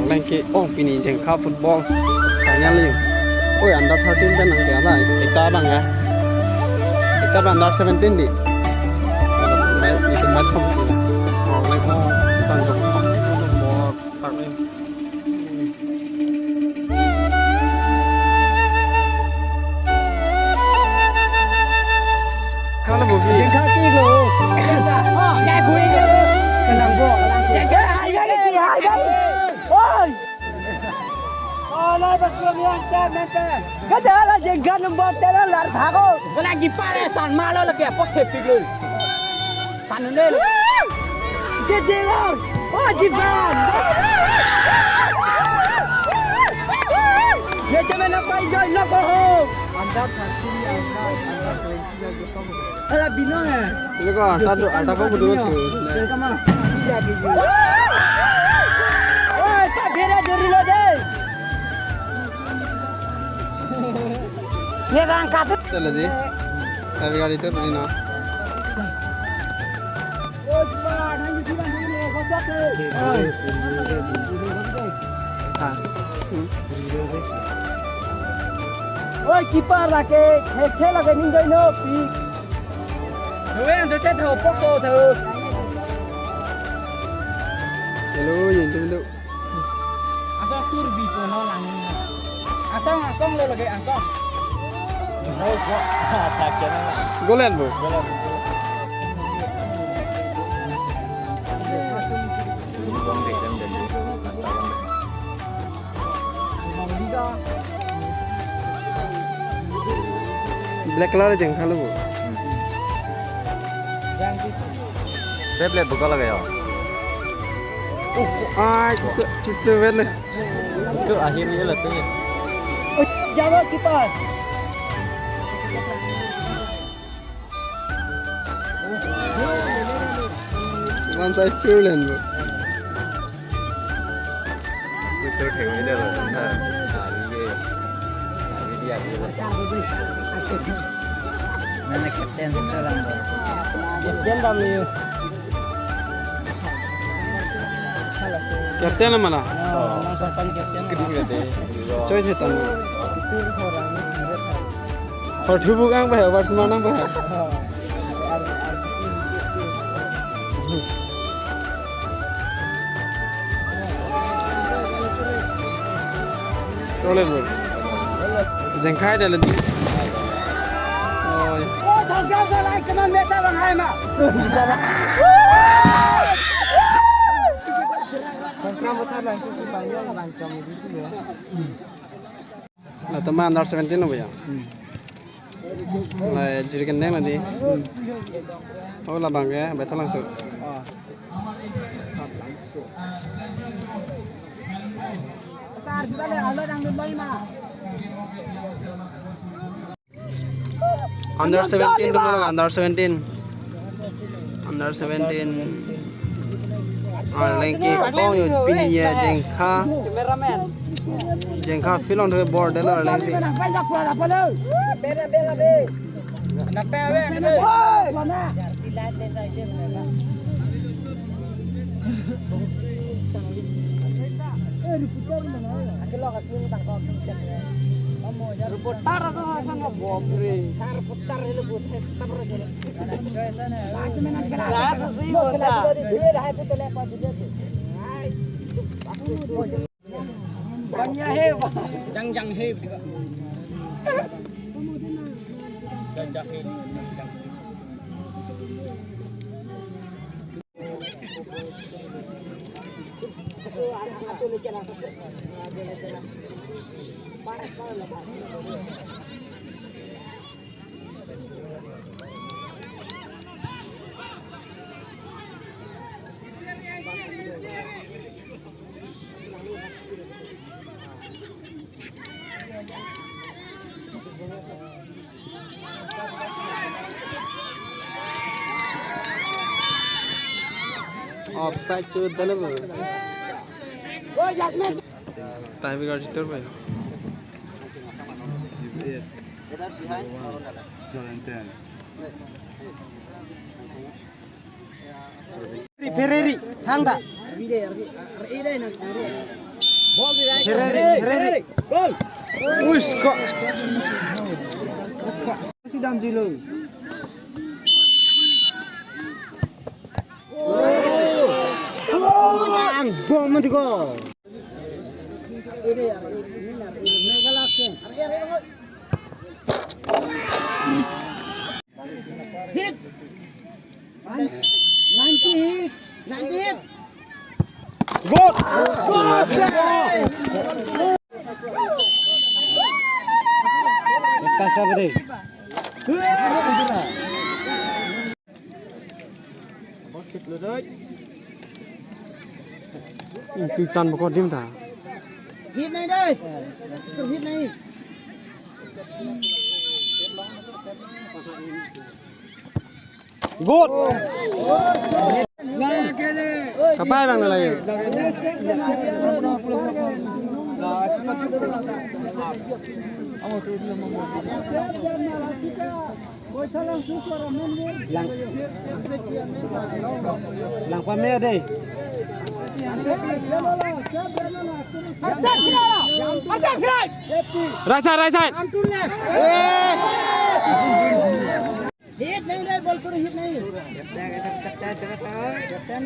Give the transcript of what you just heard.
lengki ong pini jengka football kanya liu oi under 13 dan nang kala ekta bang ya ekta bang under 17 di itu macam sih oh like oh tanjung more parmi kalau bobi jengka kilo oh ngai kui ke kenang bo jengka hai oi Oleh bersuamian mente. Kadang jenggan nombor telah lar भागो. Lagi paresan malu lagi apa kepikul. Tanunel. Kejelang. Oh jiban. Ye jangan nampai joy loko ho. Anda 30 anda 20 lagi kamu. Ala binong eh. Ini kok anda kok betul betul. Kamu. Bisa biji. Oi, tak beda diri lo deh. ये गांव काटे चलो जी अभी गाड़ी तो नहीं ना ओए कीपर लाके खेल लगे नहीं गई नो पी वे अंदर से थो पक्सो थो हेलो ये तो आसा टूर भी को ना लाने asong le lagi asong golen bu black color jeng kalau bu saya black buka lagi ya itu cisuwen itu akhirnya lah tuh Jawa kipas. One side pure land bu. Betul ठेवून दिलं ना. dia mana kapten sekarang. Kapten kami. Kapten mana? Oh, sarpan kapten. Kedua deh. Coy setan. Kalau dulu kan bah, warna mana bah? Roller bro. Jengkai dah lagi. Oh. Oh, jangan salah, kemana meta bang hai mak? Salah. Bangkram betul lah, sisi banyak bangcam itu ya. Nah teman under 17 apa ya? Lah jadi kendeng nanti. Oh lah bang ya, betul langsung. Langsung. Besar juga le, Allah yang lebih mah. Under 17 dulu lah, under 17. Under 17. Lengki oh yo pini ya jengka. Jengka film tu border lah lengki. Bela bela be. Nak pewe ni. Mana? Putar atau sama bobre. Tar putar itu putar terus. Kelas sih bunda. Banyak heba. Jang heb juga. Jang heb. Offside to deliver. Time we got it over. Ferrari, thang dah. Gol. Wis kok. Si Dam Jilo. Bom mendiko. Hit. 90 hit. Gol. Kasar gede. Bokit lurut. Tuitan bekodim ta. Hit naik deh. Hit naik. Gol. Lagi deh. Kapan bang lagi? Lang pamer deh. Right side. Hit नहीं दे बॉल करो hit नहीं कैप्टन